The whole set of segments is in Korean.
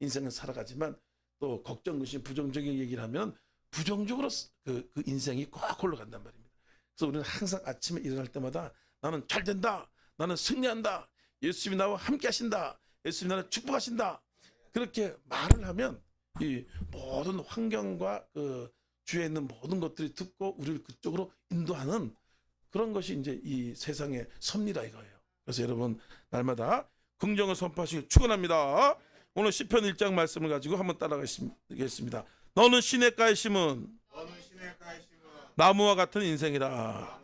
인생을 살아가지만 또 걱정, 근심, 부정적인 얘기를 하면 부정적으로 그 인생이 꼭 흘러간단 말입니다. 그래서 우리는 항상 아침에 일어날 때마다 나는 잘 된다, 나는 승리한다, 예수님이 나와 함께 하신다, 예수님이 나를 축복하신다, 그렇게 말을 하면 이 모든 환경과 그 주위에 있는 모든 것들이 듣고 우리를 그쪽으로 인도하는 그런 것이 이제 이 세상의 섭리다 이거예요. 그래서 여러분 날마다 긍정을 선포하시길 축원합니다. 오늘 시편 1장 말씀을 가지고 한번 따라가겠습니다. 너는 시냇가에 심은 나무와 같은 인생이다.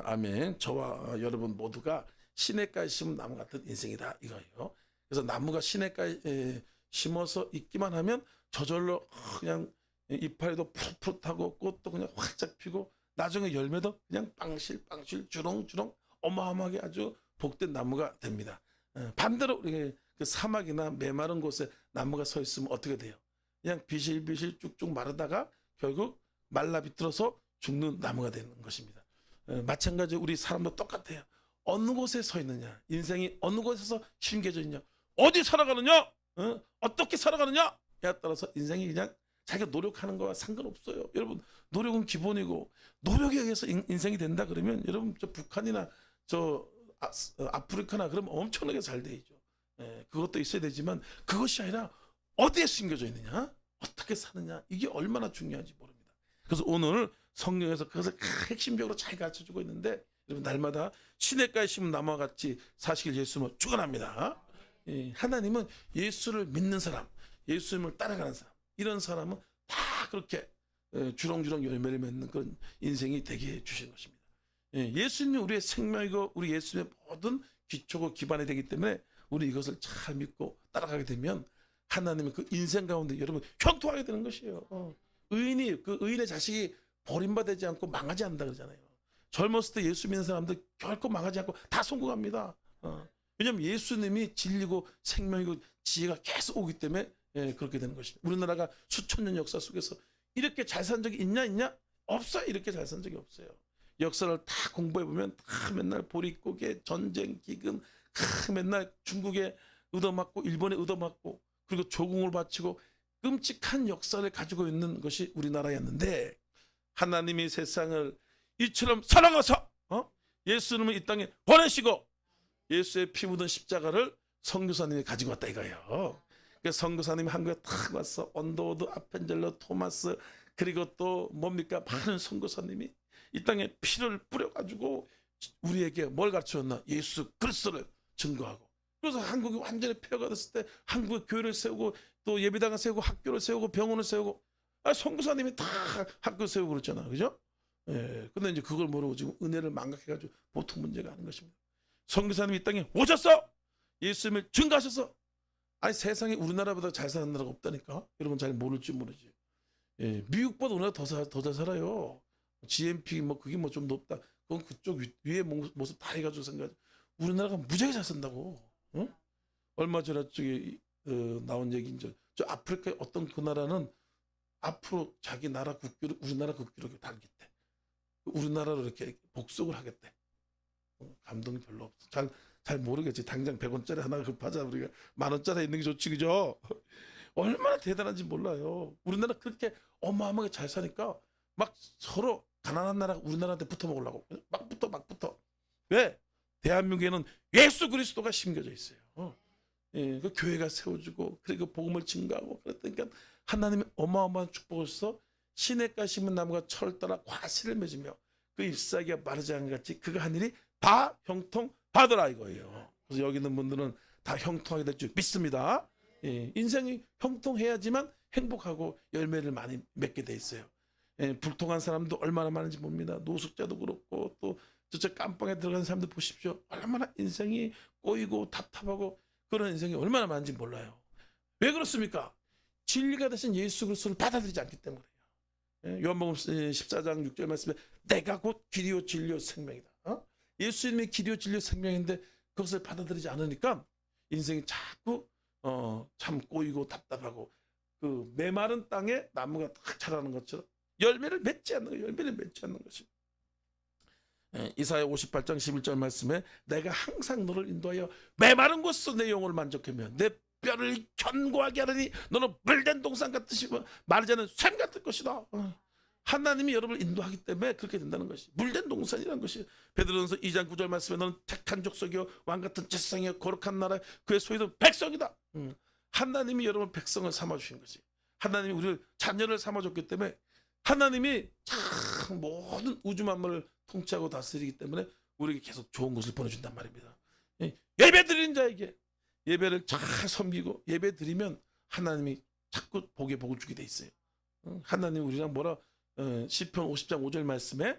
아멘. 저와 여러분 모두가 시냇가에 심은 나무 같은 인생이다 이거예요. 그래서 나무가 시냇가에 심어서 있기만 하면 저절로 그냥 이파리도 푸릇푸릇하고 꽃도 그냥 활짝 피고 나중에 열매도 그냥 빵실빵실 주렁주렁 어마어마하게 아주 복된 나무가 됩니다. 반대로 우리 그 사막이나 메마른 곳에 나무가 서 있으면 어떻게 돼요? 그냥 비실비실 쭉쭉 마르다가 결국 말라 비틀어서 죽는 나무가 되는 것입니다. 마찬가지로 우리 사람도 똑같아요. 어느 곳에 서 있느냐, 인생이 어느 곳에서 심겨져 있냐, 어디 살아가느냐, 어떻게 살아가느냐에 따라서 인생이 그냥 자기가 노력하는 거와 상관없어요. 여러분 노력은 기본이고 노력에 의해서 인생이 된다 그러면 여러분 저 북한이나 저 아프리카나 그러면 엄청나게 잘 되죠. 그것도 있어야 되지만 그것이 아니라 어디에 숨겨져 있느냐, 어떻게 사느냐, 이게 얼마나 중요한지 모릅니다. 그래서 오늘 성경에서 그것을 핵심적으로 잘 가르쳐주고 있는데 여러분 날마다 시냇가에 심은 나무와 같이 사시길 예수님을 축원합니다. 하나님은 예수를 믿는 사람, 예수님을 따라가는 사람, 이런 사람은 다 그렇게 주렁주렁 열매를 맺는 그런 인생이 되게 해주신 것입니다. 예수님이 우리의 생명이고 우리 예수님의 모든 기초고 기반이 되기 때문에 우리 이것을 잘 믿고 따라가게 되면 하나님의 그 인생 가운데 여러분 형통하게 되는 것이에요. 의인이 그 의인의 자식이 버림받지 않고 망하지 않는다 그러잖아요. 젊었을 때 예수 믿는 사람들 결코 망하지 않고 다 성공합니다. 왜냐하면 예수님이 진리고 생명이고 지혜가 계속 오기 때문에 그렇게 되는 것입니다. 우리나라가 수천 년 역사 속에서 이렇게 잘 산 적이 있냐? 없어요. 이렇게 잘 산 적이 없어요. 역사를 다 공부해 보면 다 맨날 보릿고개, 전쟁, 기근, 맨날 중국에 얻어맞고 일본에 얻어맞고 그리고 조공을 바치고 끔찍한 역사를 가지고 있는 것이 우리나라였는데 하나님이 세상을 이처럼 사랑하사 예수님을 이 땅에 보내시고 예수의 피 묻은 십자가를 선교사님이 가지고 왔다 이거예요. 그래서 선교사님이 한국에 탁 와서 언더우드, 아펜젤러, 토마스 그리고 또 뭡니까 많은 선교사님이 이 땅에 피를 뿌려가지고 우리에게 뭘 가르쳐줬나? 예수 그리스도를 증거하고 그래서 한국이 완전히 폐허가 됐을 때 한국의 교회를 세우고 또 예배당을 세우고 학교를 세우고 병원을 세우고 선교사님이 다 학교 세우고 그랬잖아, 그죠? 근데 이제 그걸 모르고 지금 은혜를 망각해가지고 보통 문제가 아닌 것입니다. 선교사님이 이 땅에 오셨어, 예수님을 증거하셔서 아니 세상에 우리나라보다 잘 사는 나라가 없다니까. 여러분 잘 모를지 모르지. 미국보다 우리나라 더 잘 살아요. GNP 뭐 그게 뭐 좀 높다. 그건 그쪽 위에 모습 다 해가지고 생각. 우리나라가 무지하게 잘 산다고. 얼마 전에 저기 나온 얘기인 저 아프리카 어떤 그 나라는 앞으로 자기 나라 국기를 우리나라 국기로 달겠대. 우리나라로 이렇게 복속을 하겠대. 감동이 별로 없어. 잘 모르겠지. 당장 100원짜리 하나 급하자. 우리가 10,000원짜리 있는 게 좋지, 그죠? 얼마나 대단한지 몰라요. 우리나라 그렇게 어마어마하게 잘 사니까 막 서로 가난한 나라가 우리나라한테 붙어 먹으려고 막 붙어. 왜? 대한민국에는 예수 그리스도가 심겨져 있어요. 그 교회가 세워지고 그리고 복음을 증거하고 그랬으니까 하나님의 어마어마한 축복을 써 시냇가 심은 나무가 철 따라 과실을 맺으며 그 잎사귀가 마르지 않은 같이 그가 한 일이 다 형통하더라 이거예요. 그래서 여기 있는 분들은 다 형통하게 될 줄 믿습니다. 인생이 형통해야지만 행복하고 열매를 많이 맺게 돼 있어요. 불통한 사람도 얼마나 많은지 봅니다. 노숙자도 그렇고 또 저쪽 깜빵에 들어가는 사람들 보십시오. 얼마나 인생이 꼬이고 답답하고 그런 인생이 얼마나 많은지 몰라요. 왜 그렇습니까? 진리가 되신 예수 그리스도를 받아들이지 않기 때문이에요. 요한복음 14장 6절 말씀에 내가 곧 길이요 진리요 생명이다. 예수님이 길이요 진리요 생명인데 그것을 받아들이지 않으니까 인생이 자꾸 참 꼬이고 답답하고 그 메마른 땅에 나무가 딱 자라는 것처럼 열매를 맺지 않는 것이. 이사야 58장 11절 말씀에 내가 항상 너를 인도하여 메마른 곳에서 내 영혼을 만족하며 내 뼈를 견고하게 하느니 너는 물된 동산 같으시 마르지 않은 샘 같을 것이다. 하나님이 여러분을 인도하기 때문에 그렇게 된다는 것이 물된 동산이라는 것이. 베드로전서 2장 9절 말씀에 너는 택한 족속이요 왕 같은 제사장이요 거룩한 나라 그의 소유도 백성이다. 하나님이 여러분 백성을 삼아주신 것이. 하나님이 우리를 자녀를 삼아줬기 때문에 하나님이 참 모든 우주 만물을 통치하고 다스리기 때문에 우리에게 계속 좋은 것을 보내준단 말입니다. 예배 드리는 자에게 예배를 잘 섬기고 예배 드리면 하나님이 자꾸 복에 복을 주게 돼 있어요. 하나님이 우리랑 뭐라 시편 50장 5절 말씀에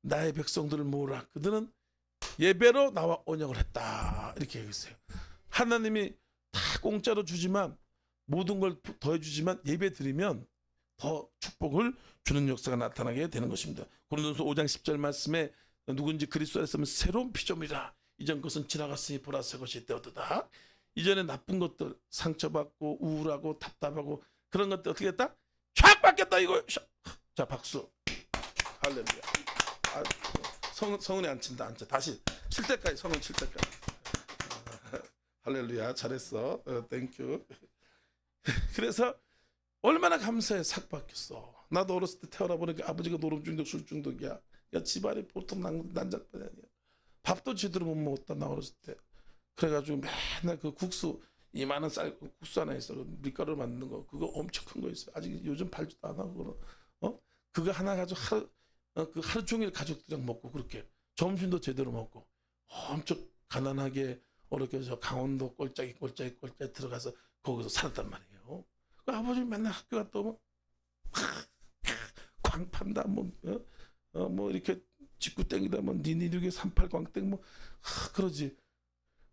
나의 백성들을 모으라 그들은 예배로 나와 언약을 했다 이렇게 얘기했어요. 하나님이 다 공짜로 주지만 모든 걸 더해주지만 예배 드리면 더 축복을 주는 역사가 나타나게 되는 것입니다. 고린도전서 5장 10절 말씀에 누군지 그리스도 안에서 새로운 피조물이라 이전 것은 지나갔으니 보라 새 것이 되었도다. 이전에 나쁜 것들 상처받고 우울하고 답답하고 그런 것들 어떻게 했다? 샥 바뀌었다 이거. 자 박수. 할렐루야. 성은이 안 친다. 안 쳐. 다시 칠 때까지 성은 칠 때까지. 할렐루야. 잘했어. 땡큐. 그래서 얼마나 감사해. 싹 바뀌었어. 나도 어렸을 때 태어나 보니까 아버지가 노름 중독 술 중독이야. 야 집안이 보통 난장판이 아니야. 밥도 제대로 못 먹었다 나 어렸을 때. 그래가지고 맨날 그 국수 이만한 쌀 국수 하나 있어. 밀가루 만드는 거 그거 엄청 큰 거 있어. 아직 요즘 발주도 안 하고 그거 하나 가지고 하루 종일 가족들이랑 먹고 그렇게 점심도 제대로 먹고 엄청 가난하게 어렵게 해서 강원도 꼴짝이 들어가서 거기서 살았단 말이에요. 그 아버지 맨날 학교 갔다 오면 광 판다 뭐 이렇게 직구 땡기다 뭐 니니륙에 38 광땡 뭐 그러지.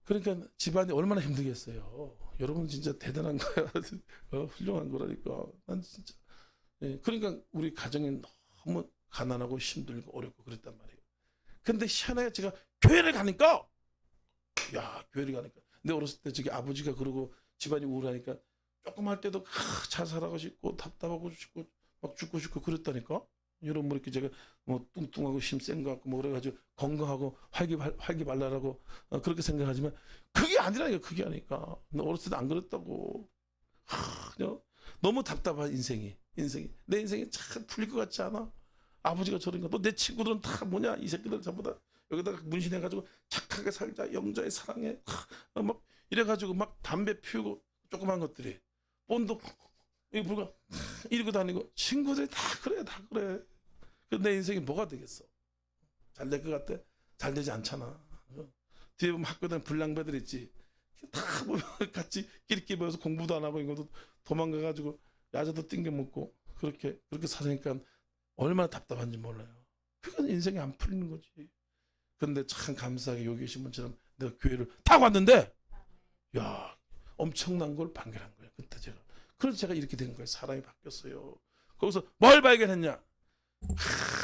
그러니까 집안이 얼마나 힘들겠어요. 여러분 진짜 대단한 거야. 훌륭한 거라니까. 난 진짜. 예, 그러니까 우리 가정이 너무 가난하고 힘들고 어렵고 그랬단 말이에요. 근데 희한하게 제가 교회를 가니까 내 어렸을 때 저기 아버지가 그러고 집안이 우울하니까 조금 할 때도 잘 살아가고 싶고 답답하고 싶고 막 죽고 싶고 그랬다니까. 여러분 뭐 이렇게 제가 뭐 뚱뚱하고 힘 센 거 같고 뭐 그래가지고 건강하고 활기발랄하고 그렇게 생각하지만 그게 아니라니까. 그게 아니까. 어렸을 때 안 그랬다고. 그냥 너무 답답한 인생이 내 인생이 참 풀릴 것 같지 않아? 아버지가 저러니까 너 내 친구들은 다 뭐냐 이 새끼들 전부 다 여기다가 문신해가지고 착하게 살자 영자의 사랑해 막 이래가지고 막 담배 피우고 조그만 것들이 본도 이거 불과 이러고 다니고 친구들이 다 그래. 내 인생이 뭐가 되겠어? 잘 될 것 같아? 잘 되지 않잖아. 뒤에 보면 학교 다니는 불량배들 있지. 다 보면 같이 끼리끼리 모여서 공부도 안 하고 이것도 도망가가지고 야자도 띵겨 먹고 그렇게 사니까 얼마나 답답한지 몰라요. 그건 인생이 안 풀리는 거지. 근데 참 감사하게 여기 계신 분처럼 내가 교회를 딱 왔는데 엄청난 걸 발견한 거예요. 그때 그래서 제가 이렇게 된 거예요. 사람이 바뀌었어요. 거기서 뭘 발견했냐?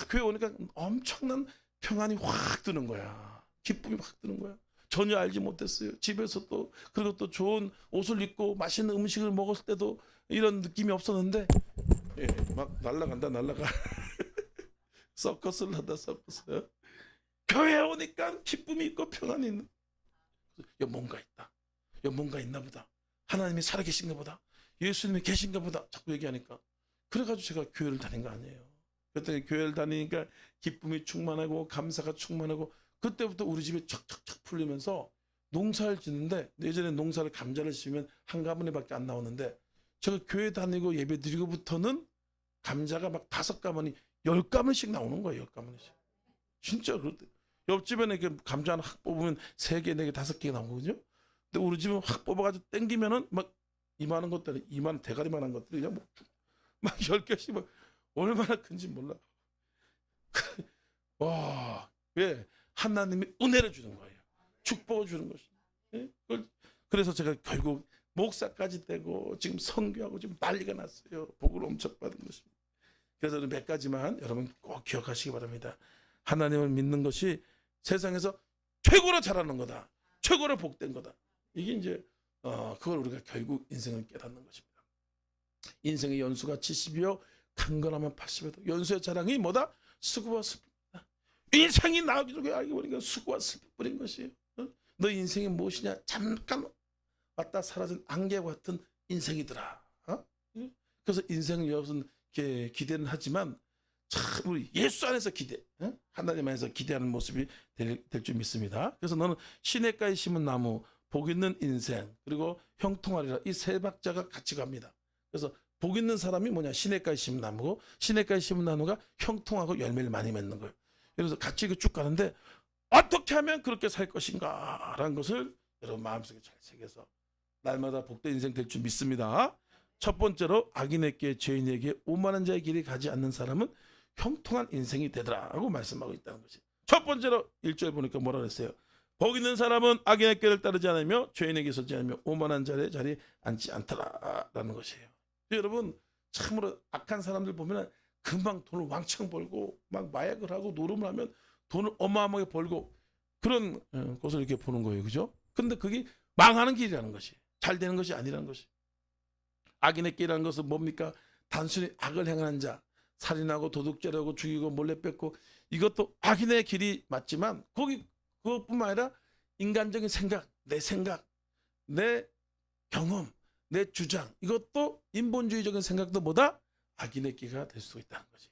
교회 오니까 엄청난 평안이 확 드는 거야. 기쁨이 확 드는 거야. 전혀 알지 못했어요. 집에서 그리고 또 좋은 옷을 입고 맛있는 음식을 먹었을 때도 이런 느낌이 없었는데 막 날아가 서커스를 한다. 서커스. 교회에 오니까 기쁨이 있고 평안이 있는. 뭔가 있다. 뭔가 있나 보다. 하나님이 살아계신가 보다. 예수님이 계신가 보다. 자꾸 얘기하니까. 그래가지고 제가 교회를 다닌 거 아니에요. 그때 교회를 다니니까 기쁨이 충만하고 감사가 충만하고 그때부터 우리 집이 척척척 풀리면서 농사를 짓는데 예전에 농사를 감자를 심으면 한 가문에밖에 안 나오는데 제가 교회 다니고 예배 드리고부터는 감자가 막 5가문이 10가문씩 나오는 거예요. 10가문씩. 진짜 그렇대. 옆집에는 이렇게 감자 하나 확 뽑으면 3개, 4개, 5개 나오거든요. 근데 우리 집은 확 뽑아가지고 땡기면은 막 이만한 것들이 이만 대가리만한 것들이 그냥 막 10개씩 막 얼마나 큰지 몰라. 와, 왜? 하나님이 은혜를 주는 거예요. 축복을 주는 것입니다. 그래서 제가 결국 목사까지 되고 지금 선교하고 지금 난리가 났어요. 복을 엄청 받은 것입니다. 그래서 몇 가지만 여러분 꼭 기억하시기 바랍니다. 하나님을 믿는 것이 세상에서 최고로 잘하는 거다. 최고로 복된 거다. 이게 이제 그걸 우리가 결국 인생을 깨닫는 것입니다. 인생의 연수가 70이요 강건하면 80이다. 연수의 자랑이 뭐다? 수고와 슬픔이다. 인생이 나오기 전에 알게 보니까 수고와 슬픔뿐인 것이에요. 너 인생이 무엇이냐? 잠깐 왔다 사라진 안개 같은 인생이더라. 그래서 인생을 여러분 기대는 하지만 참 우리 예수 안에서 기대, 하나님 안에서 기대하는 모습이 될 줄 믿습니다. 그래서 너는 시냇가에 심은 나무, 복 있는 인생, 그리고 형통하리라, 이 세 박자가 같이 갑니다. 그래서 복 있는 사람이 뭐냐? 시냇가에 심은 나무고, 시냇가에 심은 나무가 형통하고 열매를 많이 맺는 거예요. 그래서 같이 쭉 가는데 어떻게 하면 그렇게 살 것인가 라는 것을 여러분 마음속에 잘 새겨서 날마다 복된 인생 될 줄 믿습니다. 첫 번째로 악인에게, 죄인에게 오만한 자의 길이 가지 않는 사람은 형통한 인생이 되더라고 말씀하고 있다는 것이. 첫 번째로 1절 보니까 뭐라 그랬어요? 복 있는 사람은 악인의 길을 따르지 않으며 죄인에게 서지 않으며 오만한 자의 자리에 앉지 않더라라는 것이에요. 여러분 참으로 악한 사람들 보면 금방 돈을 왕창 벌고 막 마약을 하고 노름을 하면 돈을 어마어마하게 벌고 그런 것을 이렇게 보는 거예요. 그죠? 근데 그게 망하는 길이라는 것이, 잘 되는 것이 아니라는 것이. 악인의 길이라는 것은 뭡니까? 단순히 악을 행하는 자, 살인하고 도둑질하고 죽이고 몰래 뺏고, 이것도 악인의 길이 맞지만 그것뿐만 아니라 인간적인 생각, 내 경험, 내 주장, 이것도 인본주의적인 생각도 뭐다? 악인의 길이 될 수 있다는 거지.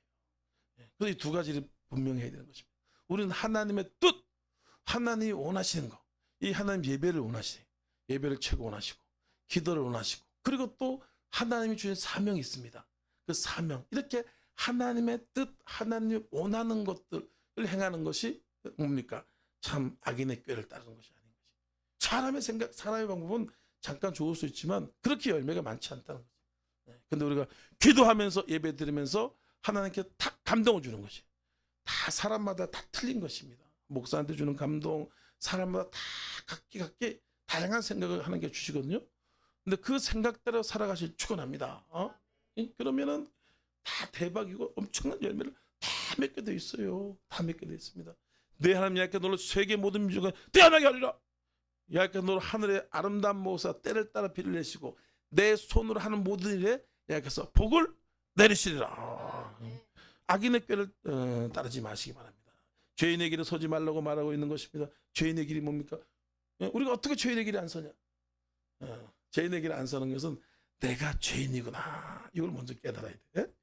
그래서 이 두 가지를 분명히 해야 되는 것입니다. 우리는 하나님의 뜻, 하나님이 원하시는 거, 이 하나님 예배를 원하시고, 예배를 최고 원하시고, 기도를 원하시고, 그리고 또 하나님이 주신 사명이 있습니다. 그 사명, 이렇게 하나님의 뜻, 하나님이 원하는 것들을 행하는 것이 뭡니까? 참 악인의 꾀를 따르는 것이 아닌 것이. 사람의 생각, 사람의 방법은 잠깐 좋을 수 있지만 그렇게 열매가 많지 않다는 거죠. 근데 우리가 기도하면서 예배 드리면서 하나님께 탁 감동을 주는 것이, 다 사람마다 다 틀린 것입니다. 목사한테 주는 감동, 사람마다 다 각기 다양한 생각을 하는 게 주시거든요. 근데 그 생각대로 살아가실 축원합니다. 그러면은 다 대박이고 엄청난 열매를 다 맺게 돼 있어요. 다 맺게 돼 있습니다. 내 하나님 야훼께 너를 세계 모든 민족에 태어나게 하리라. 야훼께 너를 하늘의 아름다운 모사 때를 따라 비를 내시고 내 손으로 하는 모든 일에 야훼께서 복을 내리시리라. 악인의 꾀를 따르지 마시기 바랍니다. 죄인의 길에 서지 말라고 말하고 있는 것입니다. 죄인의 길이 뭡니까? 우리가 어떻게 죄인의 길에 안 서냐? 죄인의 길에 안 서는 것은 내가 죄인이구나, 이걸 먼저 깨달아야 돼.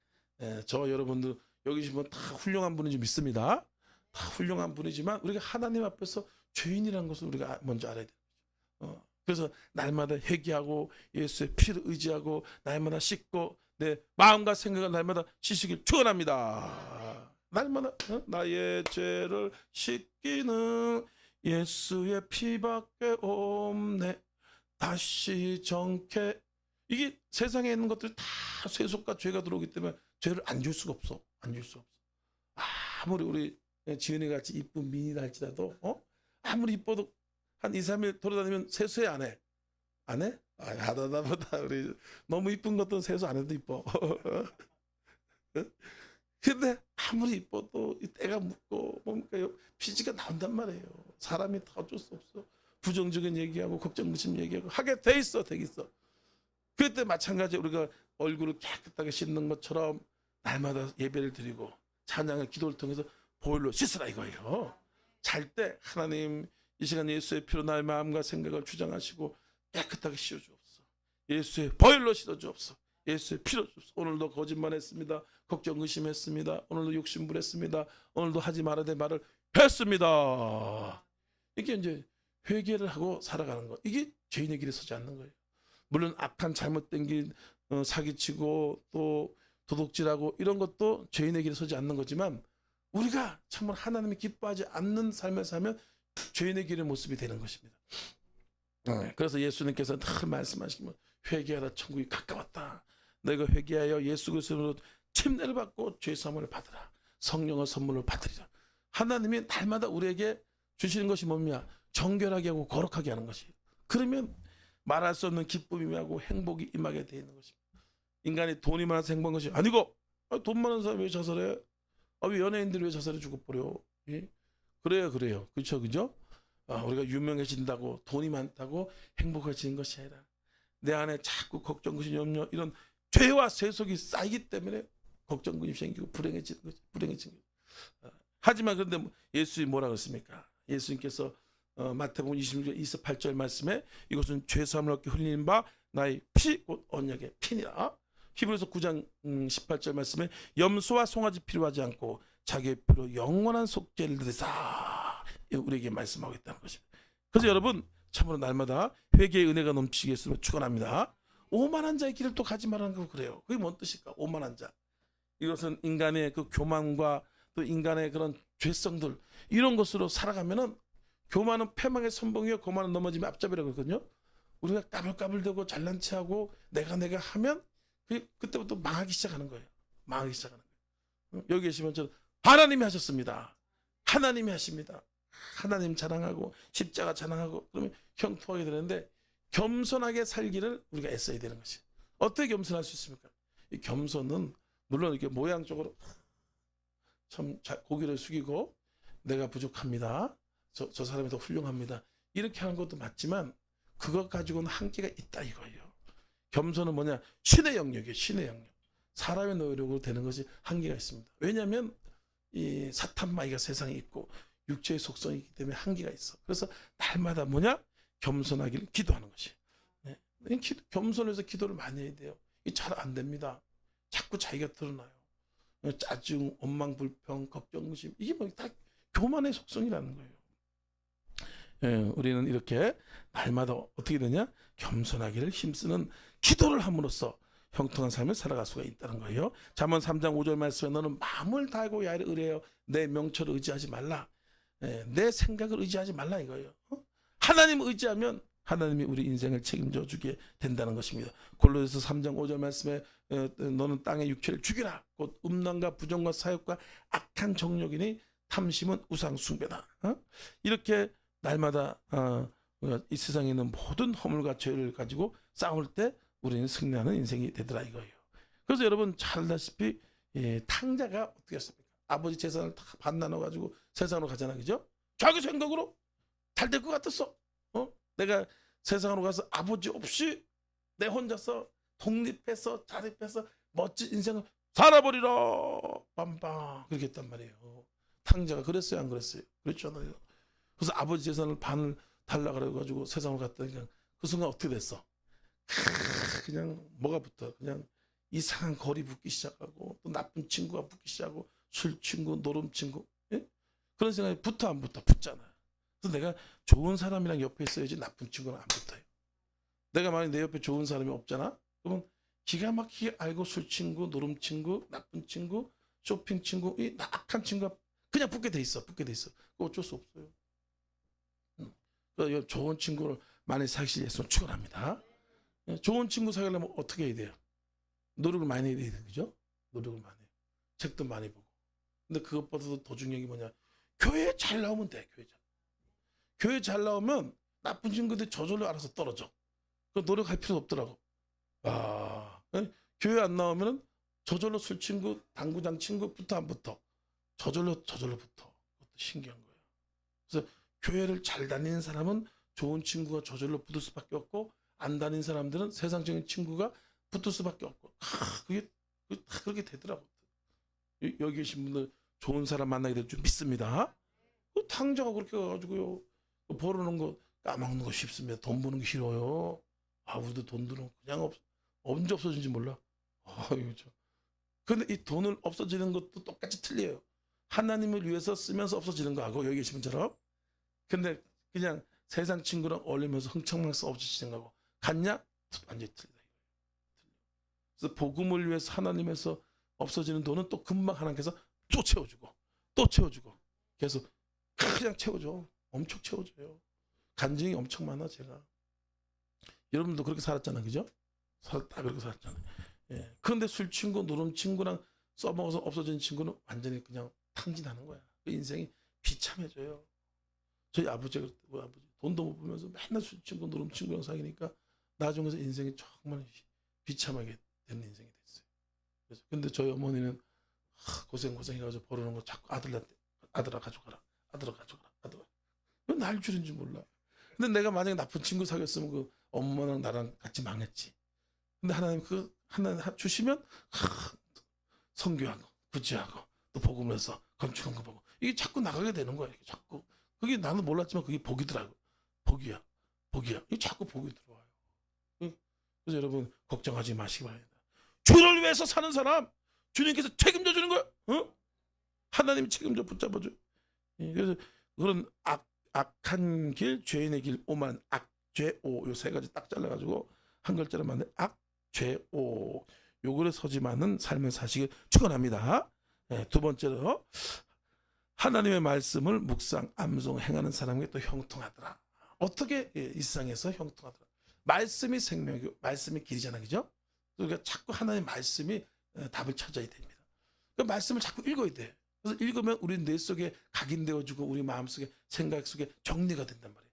저 여러분들 여기 계시면 다 훌륭한 분인지 믿습니다. 다 훌륭한 분이지만 우리가 하나님 앞에서 죄인이라는 것을 우리가 먼저 알아야 돼요. 그래서 날마다 회개하고 예수의 피를 의지하고 날마다 씻고 내 마음과 생각을 날마다 씻으길 축원합니다. 날마다 나의 죄를 씻기는 예수의 피밖에 없네. 다시 정케. 이게 세상에 있는 것들이 다 세속과 죄가 들어오기 때문에 죄를 안 줄 수가 없어. 안 줄 수 없어. 아무리 우리 지은이 같이 이쁜 미인이라 할지라도 아무리 이뻐도 한 2, 3일 돌아다니면 세수해 안 해? 안 해? 하다보다 우리 너무 이쁜 것도 세수 안 해도 이뻐. 근데 아무리 이뻐도 때가 묻고 뭡니까 피지가 나온단 말이에요. 사람이 다 어쩔 수 없어. 부정적인 얘기하고 걱정무심 얘기하고 하게 돼 있어. 그때 마찬가지 우리가 얼굴을 깨끗하게 씻는 것처럼 날마다 예배를 드리고 찬양을 기도를 통해서 보혈로 씻으라 이거예요. 잘 때 하나님 이 시간 예수의 피로 나의 마음과 생각을 주장하시고 깨끗하게 씻어주옵소서. 예수의 보혈로 씻어주옵소서. 예수의 피로 주옵소서. 오늘도 거짓말했습니다. 걱정 의심했습니다. 오늘도 욕심부렸습니다. 오늘도 하지 말아야 될 말을 했습니다. 이게 이제 회개를 하고 살아가는 거, 이게 죄인의 길에 서지 않는 거예요. 물론 악한 잘못된 길, 사기치고 또 도둑질하고 이런 것도 죄인의 길에 서지 않는 거지만 우리가 정말 하나님이 기뻐하지 않는 삶을 살면 죄인의 길의 모습이 되는 것입니다. 그래서 예수님께서 늘 말씀하시면 회개하라, 천국이 가까웠다. 너희가 회개하여 예수 그리스도로 침례를 받고 죄 사함을 받으라. 성령의 선물을 받으리라. 하나님이 날마다 우리에게 주시는 것이 뭡니까? 정결하게 하고 거룩하게 하는 것이. 그러면 말할 수 없는 기쁨이 하고 행복이 임하게 되어 있는 것입니다. 인간이 돈이 많아서 행복한 것이 아니고, 돈 많은 사람이 왜 자살해? 왜 연예인들이 왜 자살해 죽어버려? 예? 그래요. 그죠? 우리가 유명해진다고 돈이 많다고 행복해지는 것이 아니라 내 안에 자꾸 걱정, 근심, 염려, 이런 죄와 세속이 쌓이기 때문에 걱정, 근심 생기고 불행해지는 거지. 하지만 그런데 예수님이 뭐라 그랬습니까? 예수님께서 마태복음 26장 28절 말씀에 이것은 죄사함을 얻게 흘리는 바 나의 피 곧 언약의 피니라. 히브리서 9장 18절 말씀에 염소와 송아지 필요하지 않고 자기의 피로 영원한 속죄를 드리사 우리에게 말씀하고 있다는 것입니다. 그래서 여러분 참으로 날마다 회개의 은혜가 넘치게 했으면 축원합니다. 오만한 자의 길을 또 가지 말라는 거 그래요. 그게 뭔 뜻일까? 오만한 자. 이것은 인간의 그 교만과 또 인간의 그런 죄성들 이런 것으로 살아가면은 교만은 패망의 선봉이요 교만은 넘어지면 앞잡이라고 그러거든요. 우리가 까불까불대고 잘난 체하고 내가 하면 그때부터 망하기 시작하는 거예요. 망하기 시작하는 거예요. 여기 계시면 저는 하나님이 하셨습니다. 하나님이 하십니다. 하나님 자랑하고 십자가 자랑하고 그러면 형통하게 되는데 겸손하게 살기를 우리가 애써야 되는 것이. 어떻게 겸손할 수 있습니까? 이 겸손은 물론 이렇게 모양적으로 참 고개를 숙이고 내가 부족합니다. 저 사람이 더 훌륭합니다. 이렇게 하는 것도 맞지만 그것 가지고는 한계가 있다 이거예요. 겸손은 뭐냐? 신의 영역이에요. 신의 영역. 사람의 노력으로 되는 것이 한계가 있습니다. 왜냐하면 이 사탄마귀가 세상에 있고 육체의 속성이 있기 때문에 한계가 있어. 그래서 날마다 뭐냐? 겸손하기를 기도하는 것이. 네. 겸손해서 기도를 많이 해야 돼요. 이게 잘 안 됩니다. 자꾸 자기가 드러나요. 짜증, 원망, 불평, 걱정, 의심 이게 뭐 다 교만의 속성이라는 거예요. 우리는 이렇게 날마다 어떻게 되냐? 겸손하기를 힘쓰는 기도를 함으로써 형통한 삶을 살아갈 수가 있다는 거예요. 잠언 3장 5절 말씀에 너는 마음을 다하고 야를 의뢰하여 내 명철을 의지하지 말라. 내 생각을 의지하지 말라 이거예요. 하나님을 의지하면 하나님이 우리 인생을 책임져 주게 된다는 것입니다. 골로새서 3장 5절 말씀에 너는 땅의 육체를 죽이라. 곧 음란과 부정과 사욕과 악한 정욕이니 탐심은 우상 숭배다. 이렇게 날마다 이 세상에 있는 모든 허물과 죄를 가지고 싸울 때 우리는 승리하는 인생이 되더라 이거예요. 그래서 여러분 잘 알다시피 탕자가 어떻게 했습니까? 아버지 재산을 다 반 나눠가지고 세상으로 가잖아, 그죠? 자기 생각으로 잘 될 것 같았어. 내가 세상으로 가서 아버지 없이 내 혼자서 독립해서 자립해서 멋진 인생을 살아버리라. 빰빰 그렇게 했단 말이에요. 탕자가 그랬어요, 안 그랬어요? 그랬잖아요. 그래서 아버지 재산을 반을 달라 그래가지고 세상으로 갔다니까 그 순간 어떻게 됐어? 그냥 뭐가 붙어? 그냥 이상한 거리 붙기 시작하고 또 나쁜 친구가 붙기 시작하고 술 친구, 노름 친구, 예? 그런 생각이 붙어 안 붙어? 붙잖아. 그래서 내가 좋은 사람이랑 옆에 있어야지 나쁜 친구는 안 붙어요. 내가 만약 내 옆에 좋은 사람이 없잖아? 그러면 기가 막히게 알고 술 친구, 노름 친구, 나쁜 친구, 쇼핑 친구, 이 악한 친구가 그냥 붙게 돼 있어. 붙게 돼 있어. 그거 어쩔 수 없어요. 그래서 좋은 친구를 많이 사귀시겠으면 축원합니다. 좋은 친구 사귀려면 어떻게 해야 돼요? 노력을 많이 해야 돼요. 그죠? 노력을 많이 해요. 책도 많이 보고. 근데 그것보다도 더 중요한 게 뭐냐? 교회에 잘 나오면 돼. 교회 잘 나오면 나쁜 친구들이 저절로 알아서 떨어져. 그 노력할 필요 없더라고. 교회 안 나오면은 저절로 술 친구, 당구장 친구부터 안 붙어. 저절로 붙어. 그것도 신기한 거예요. 그래서 교회를 잘 다니는 사람은 좋은 친구가 저절로 붙을 수밖에 없고 안 다니는 사람들은 세상적인 친구가 붙을 수밖에 없고 그게 다 그렇게 되더라고. 여기 계신 분들 좋은 사람 만나게 될 줄 믿습니다. 탕자가 그렇게 가가지고요 벌어놓은 거 까먹는 거 쉽습니다. 돈 버는 게 싫어요. 우리도 돈 드는 그냥 언제 없어진지 몰라. 근데 이 돈을 없어지는 것도 똑같이 틀려요. 하나님을 위해서 쓰면서 없어지는 거하고 여기 계신 분처럼. 근데 그냥 세상 친구랑 어울리면서 흥청망청 없어지는 거하고 같냐? 완전히 틀려. 그래서 복음을 위해서 하나님에서 없어지는 돈은 또 금방 하나님께서 또 채워주고 계속 그냥 채워줘. 엄청 채워줘요. 간증이 엄청 많아 제가. 여러분도 그렇게 살았잖아, 그죠? 다 그렇게 살았잖아요. 예. 그런데 술 친구, 노름 친구랑 써먹어서 없어진 친구는 완전히 그냥 탕진하는 거야. 그 인생이 비참해져요. 저희 아버지가 돈도 못 벌면서 맨날 술 친구, 노름 친구랑 사귀니까 나중에서 인생이 정말 비참하게 되는 인생이 됐어요. 그래서 근데 저희 어머니는 고생해가지고 벌어놓은 거 자꾸 아들아 가져가라. 왜 날 줄인지 몰라. 근데 내가 만약에 나쁜 친구 사귀었으면 그 엄마랑 나랑 같이 망했지. 근데 하나님 하나님 주시면 선교하고 구제하고 또 복음에서 건축한 거 보고 이게 자꾸 나가게 되는 거야. 이게 자꾸 그게 나는 몰랐지만 그게 복이더라고. 복이야. 복이야. 이 자꾸 복이 들어와요. 그래서 여러분 걱정하지 마시기 바랍니다. 주를 위해서 사는 사람 주님께서 책임져 주는 거야. 하나님이 책임져 붙잡아줘. 그래서 그런 악한 길, 죄인의 길, 오만 악죄오 요 세 가지 딱 잘라가지고 한 글자로 만든 악죄오 요거를 서지만은 삶을 사시길 축원합니다. 두 번째로 하나님의 말씀을 묵상, 암송, 행하는 사람에게 또 형통하더라. 어떻게 이 세상에서 형통하더라. 말씀이 생명이고 말씀이 길이잖아, 그죠? 그러니까 자꾸 하나님의 말씀이 답을 찾아야 됩니다. 그 말씀을 자꾸 읽어야 돼. 그래서 읽으면 우리 뇌 속에 각인되어지고 우리 마음 속에 생각 속에 정리가 된단 말이에요.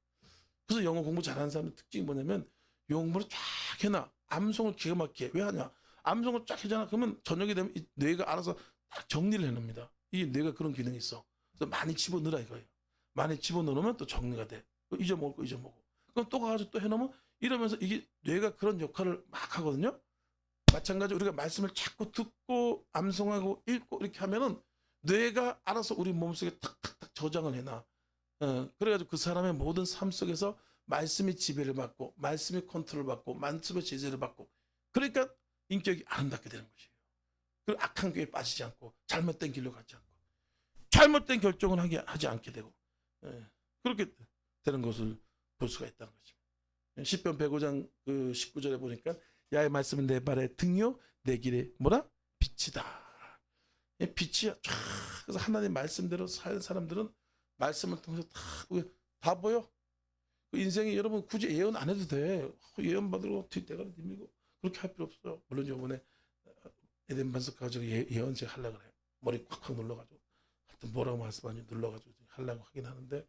그래서 영어 공부 잘하는 사람의 특징이 뭐냐면 영어 공부를 쫙 해놔. 암송을 기가 막히게. 왜 하냐? 암송을 쫙 하잖아. 그러면 저녁이 되면 이 뇌가 알아서 딱 정리를 해놓습니다. 이 뇌가 그런 기능이 있어. 그래서 많이 집어넣으라 이거예요. 많이 집어넣으면 또 정리가 돼. 잊어먹을 거 잊어먹고. 그럼 또 가가지고 또 해놓으면 이러면서 이게 뇌가 그런 역할을 막 하거든요. 마찬가지로 우리가 말씀을 자꾸 듣고 암송하고 읽고 이렇게 하면은 뇌가 알아서 우리 몸속에 탁탁탁 저장을 해놔. 그래가지고 그 사람의 모든 삶 속에서 말씀이 지배를 받고 말씀이 컨트롤 받고 말씀의 제재를 받고 그러니까 인격이 아름답게 되는 것이에요. 그리고 악한 교회에 빠지지 않고 잘못된 길로 가지 않고 잘못된 결정을 하지 않게 되고 그렇게 되는 것을 볼 수가 있다는 거죠. 시편 105장 그 19절에 보니까 야의 말씀은 내 발의 등이요 내 길에 뭐라? 빛이다. 빛이야. 그래서 하나님 말씀대로 살 사람들은 말씀을 통해서 다 보여. 그 인생이 여러분 굳이 예언 안 해도 돼. 예언 받으러 뒷대가리 들고 그렇게 할 필요 없어요. 물론 요번에 에덴 반석 가지고 예언제 하려고 그래요. 머리 콱콱 눌러가지고 하여튼 뭐라고 말씀하니 눌러가지고 하려고 하긴 하는데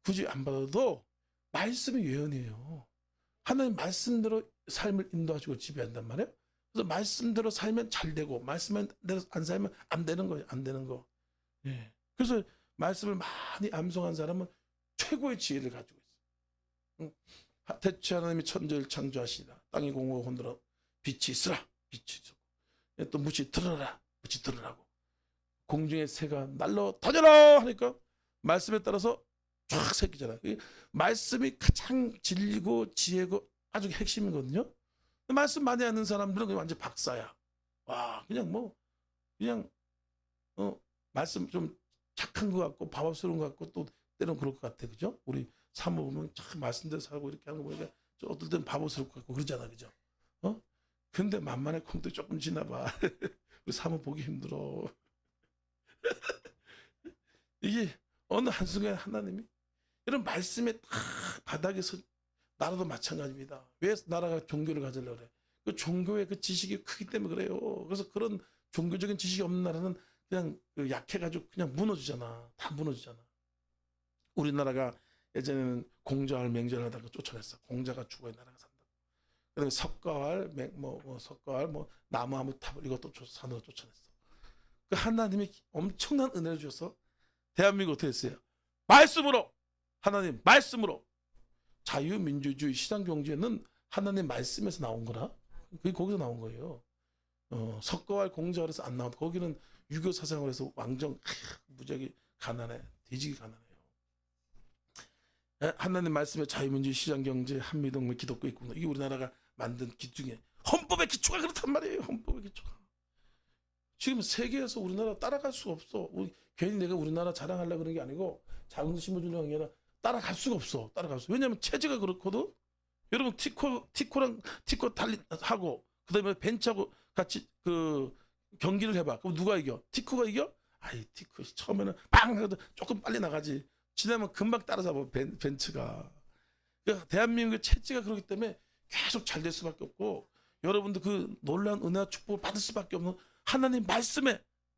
굳이 안 받아도 말씀이 예언이에요. 하나님 말씀대로 삶을 인도하시고 지배한단 말이에요. 그래서 말씀대로 살면 잘 되고 말씀대로 안 살면 안 되는 거예요. 안 되는 거. 예. 그래서 말씀을 많이 암송한 사람은 최고의 지혜를 가지고 있어요. 대체 하나님이 천지를 창조하시니라. 땅의 공허가 혼들어 빛이 있으라. 빛이 있어. 또 무치 들어라. 무치 들으라고. 공중의 새가 날러 다녀라 하니까 말씀에 따라서 쫙 새끼잖아요. 말씀이 가장 진리고 지혜고 아주 핵심이거든요. 말씀 많이 하는 사람들은 그냥 완전 박사야. 와, 그냥 그냥 말씀 좀 착한 것 같고 바보스러운 것 같고 또 때로는 그럴 것 같아, 그죠? 우리 사모 보면 참 말씀대로 살고 이렇게 하는 거 보니까 어떨 때는 바보스러울 것 같고 그러잖아, 그죠? 근데 만만의 콩도 조금 지나봐. 우리 사모 보기 힘들어. 이게 어느 한순간에 하나님이 이런 말씀에 딱 바닥에서 나라도 마찬가지입니다. 왜 나라가 종교를 가지려고 그래? 그 종교의 그 지식이 크기 때문에 그래요. 그래서 그런 종교적인 지식이 없는 나라는 그냥 약해가지고 그냥 무너지잖아. 다 무너지잖아. 우리나라가 예전에는 공자활 맹자를 하다가 쫓아냈어. 공자가 죽어야 나라가 산다. 그다음에 석가활, 석가활, 나무아무탑을 이것도 산으로 쫓아냈어. 그 하나님이 엄청난 은혜를 주셔서 대한민국 어떻게 했어요? 말씀으로 하나님 말씀으로 자유민주주의 시장경제는 하나님 말씀에서 나온 거라. 그게 거기서 나온 거예요. 석가활 공자활에서 안 나온. 거기는 유교 사상을 해서 왕정 무지하게 가난해. 뒤지게 가난해요. 하나님 말씀에 자유민주주의 시장경제 한미동맹 기독교 있고 이게 우리나라가 만든 기둥에 헌법의 기초가 그렇단 말이에요. 헌법의 기초가. 지금 세계에서 우리나라 따라갈 수가 없어. 괜히 내가 우리나라 자랑하려고 그런 게 아니고 자긍심 심어주려는 게 아니라 따라갈 수가 없어. 따라갈 수. 왜냐하면 체제가 그렇거든. 여러분 티코 달리하고 그다음에 벤츠하고 같이 그 경기를 해봐. 그럼 누가 이겨? 티코가 이겨? 아이 티코 처음에는 빵 해도 조금 빨리 나가지. 지나면 금방 따라잡아 벤츠가. 그러니까 대한민국의 체제가 그렇기 때문에 계속 잘 될 수밖에 없고 여러분도 그 놀라운 은혜와 축복을 받을 수밖에 없는 하나님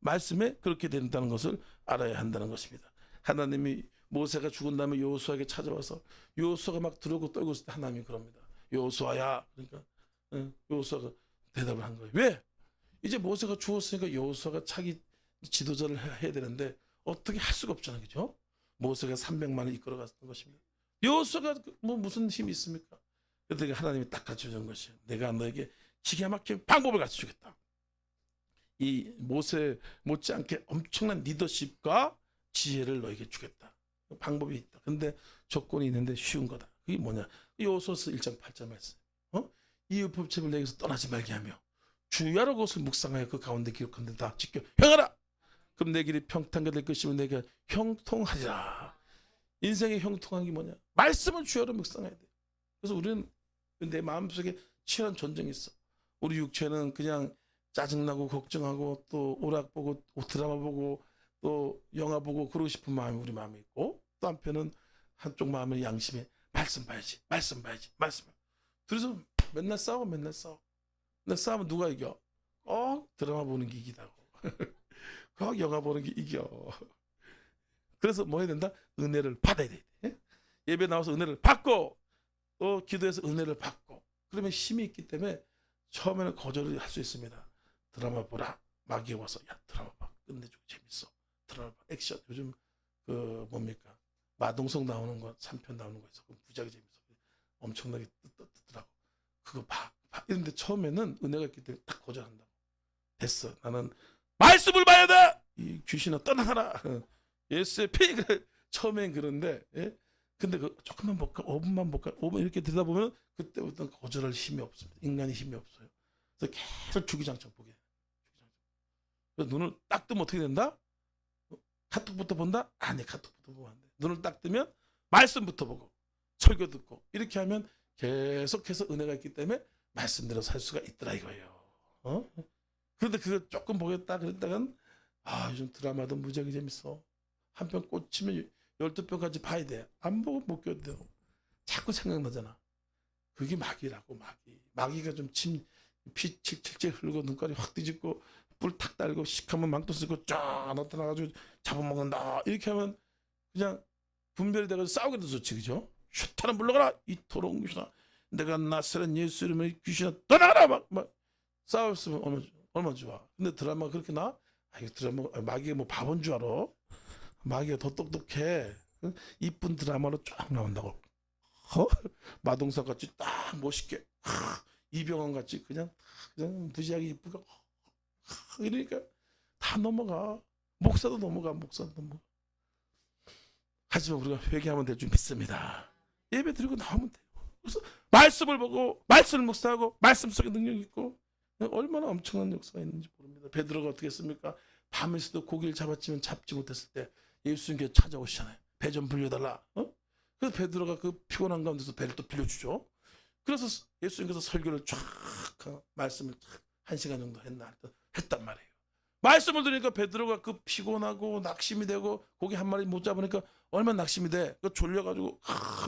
말씀에 그렇게 된다는 것을 알아야 한다는 것입니다. 하나님이 모세가 죽은 다음에 여호수아에게 찾아와서 여호수아가 막 두려고 떨고 있을 때 하나님이 그럽니다. 여호수아야. 그러니까 여호수아가 대답을 한 거예요. 왜? 이제 모세가 죽었으니까 여호수아가 차기 지도자를 해야 되는데 어떻게 할 수가 없잖아요. 그죠? 모세가 300만을 이끌어갔던 것입니다. 여호수아가 무슨 힘이 있습니까? 그때 하나님이 딱 가르쳐준 것이에요. 내가 너에게 기가 막힌 방법을 가르쳐주겠다. 이 모세 못지않게 엄청난 리더십과 지혜를 너에게 주겠다. 방법이 있다. 근데 조건이 있는데 쉬운 거다. 그게 뭐냐? 요소서 1장 8절 말씀. 이 율법책을 내게서 떠나지 말게 하며 주야로 그것을 묵상하여 그 가운데 기록한 데다 지켜 행하라. 그럼 내 길이 평탄하게 될 것이면 내가 형통하리라. 인생의 형통한 게 뭐냐? 말씀을 주야로 묵상해야 돼. 그래서 우리는 내 마음속에 치열한 전쟁이 있어. 우리 육체는 그냥 짜증나고 걱정하고 또 오락 보고 드라마 보고 또 영화 보고 그러고 싶은 마음이 우리 마음에 있고, 또 한편은 한쪽 마음의 양심에 말씀 봐야지. 둘이서 맨날 싸워. 맨날 싸우면 누가 이겨? 드라마 보는 게 이기다고. 영화 보는 게 이겨. 그래서 뭐 해야 된다? 은혜를 받아야 돼. 예배 나와서 은혜를 받고 또 기도해서 은혜를 받고, 그러면 힘이 있기 때문에 처음에는 거절을 할 수 있습니다. 드라마 보라. 마귀에 와서 야 드라마 봐. 끝내주고 재밌어. 드라마 봐. 액션. 요즘 그 뭡니까? 마동석 나오는 거 3편 나오는 거 있어. 무지하게 재밌어. 엄청나게 뜨더라고. 그거 봐. 이런데 처음에는 은혜가 있기 때문에 딱 거절한다고. 됐어. 나는 말씀을 봐야 돼. 이 귀신아 떠나가라. 예수의 피. 처음엔 그런데, 예? 근데 그 조금만 볼까, 5분만 볼까, 5분 이렇게 들다 보면 그때부터 거절할 힘이 없습니다. 인간이 힘이 없어요. 그래서 계속 주기장창 보게. 그래서 눈을 딱 뜨면 어떻게 된다? 카톡부터 본다? 아니, 카톡부터 보면 안 돼. 눈을 딱 뜨면 말씀부터 보고 설교 듣고 이렇게 하면 계속해서 은혜가 있기 때문에 말씀대로 살 수가 있더라 이거예요. 그런데 그거 조금 보겠다 그랬다간 요즘 드라마도 무지하게 재밌어. 한 편 꽂히면 12편까지 봐야 돼. 안 보고 못 견뎌. 자꾸 생각나잖아. 그게 마귀라고. 마귀가 좀 피 칠칠 흘리고 눈깔이 확 뒤집고 뿔 탁 달고 시커먼 망토 쓰고 쫙 나타나가지고 잡아먹는다. 이렇게 하면 그냥 분별이 돼가지고 싸우게도 좋지. 그죠? 슈타는 물러가라. 이토록 귀신아. 내가 나사렛 예수 이름의 귀신아 떠나가라. 막 싸웠으면 얼마나 좋아. 근데 드라마가 그렇게 나? 이거 드라마 마귀가 뭐 바본 줄 알아? 마귀가 더 똑똑해. 이쁜 드라마로 쫙 나온다고. 마동석 같이 딱 멋있게, 이병헌 같이 그냥 무지하게 이쁘고, 이러니까 다 넘어가. 목사도 넘어가. 하지만 우리가 회개하면 될 줄 믿습니다. 예배 드리고 나오면 돼요. 그래서 말씀을 보고 말씀을 묵상하고 말씀 속에 능력이 있고, 얼마나 엄청난 역사가 있는지 모릅니다. 베드로가 어떻게 했습니까? 밤을 새도 고기를 잡았지만 잡지 못했을 때 예수님께 찾아오시잖아요. 배 좀 빌려달라. 그래서 베드로가 그 피곤한 가운데서 배를 또 빌려주죠. 그래서 예수님께서 설교를 쫙 말씀을 1시간 정도 했단 말이에요. 말씀을 들으니까 베드로가 그 피곤하고 낙심이 되고 고기 한 마리 못 잡으니까 얼마나 낙심이 돼. 그 졸려가지고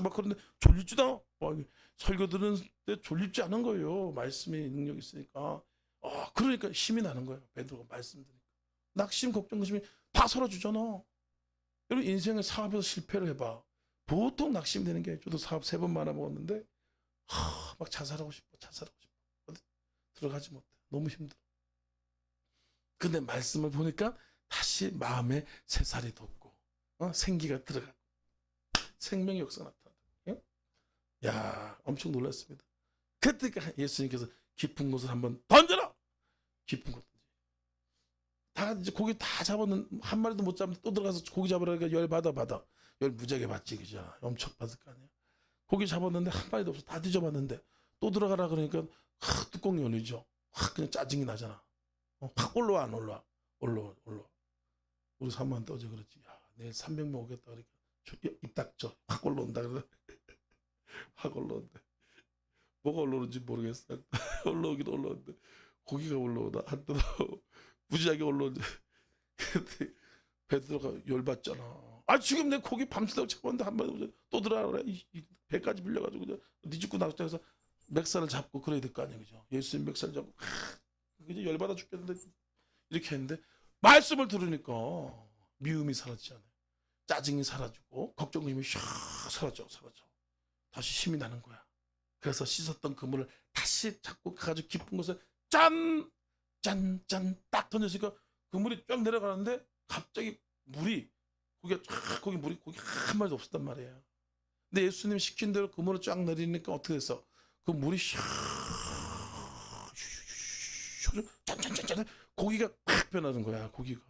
막 그런데 졸리지도 않아. 설교 들으는데 졸립지 않은 거예요. 말씀이 능력이 있으니까. 그러니까 힘이 나는 거예요. 베드로가 말씀 들으니까. 낙심, 걱정, 근심이 다 사라지잖아. 여러분 인생의 사업에서 실패를 해봐. 보통 낙심이 되는 게, 저도 사업 3번 말아먹었는데 막 자살하고 싶어. 어디 들어가지 못해. 너무 힘들어. 근데 말씀을 보니까 다시 마음에 새살이 돋고 생기가 들어가고 생명의 역사가 나타나요. 야, 엄청 놀랐습니다. 그때가 예수님께서 깊은 곳을 한번 던져라. 깊은 곳. 다 이제 고기 다 잡았는 한 마리도 못 잡는데 또 들어가서 고기 잡으라니까 열 받아. 열 무지하게 받지 그죠? 엄청 받을 거 아니야. 고기 잡았는데 한 마리도 없어. 다 뒤져봤는데 또 들어가라 그러니까 뚜껑이 열리죠. 그냥 짜증이 나잖아. 확 올라와 안 올라와? 올라와. 우리 사모한테 어제 그랬지. 야, 내일 300명 오겠다 그러니까 입 닥쳐. 확 올라온다 그래. 확 올라온대. 뭐가 올라오는지 모르겠어. 올라오긴 올라오는데 고기가 올라오다 한때도 무지하게 올라오는데 근데 베드로가 열받잖아. 지금 내 고기 밤새도록 잡았는데 한 마리 또 들어가라 그래. 배까지 빌려가지고 그냥 네 집고 나왔다 해서 맥살을 잡고 그래야 될 거 아니야. 그죠? 예수님 맥살 잡고 그냥 열받아 죽겠는데 이렇게 했는데 말씀을 들으니까 미움이 사라지잖아요. 짜증이 사라지고 걱정심이 샥 사라져. 다시 힘이 나는 거야. 그래서 씻었던 그물을 다시 잡고 가가지고 깊은 곳에 짠 딱 던졌으니까 그물이 쫙 내려가는데 갑자기 고기 한 마리도 없었단 말이에요. 근데 예수님이 시킨 대로 그물을 쫙 내리니까 어떻게 됐어? 그 물이 짠 고기가 팍 변하는 거야. 고기가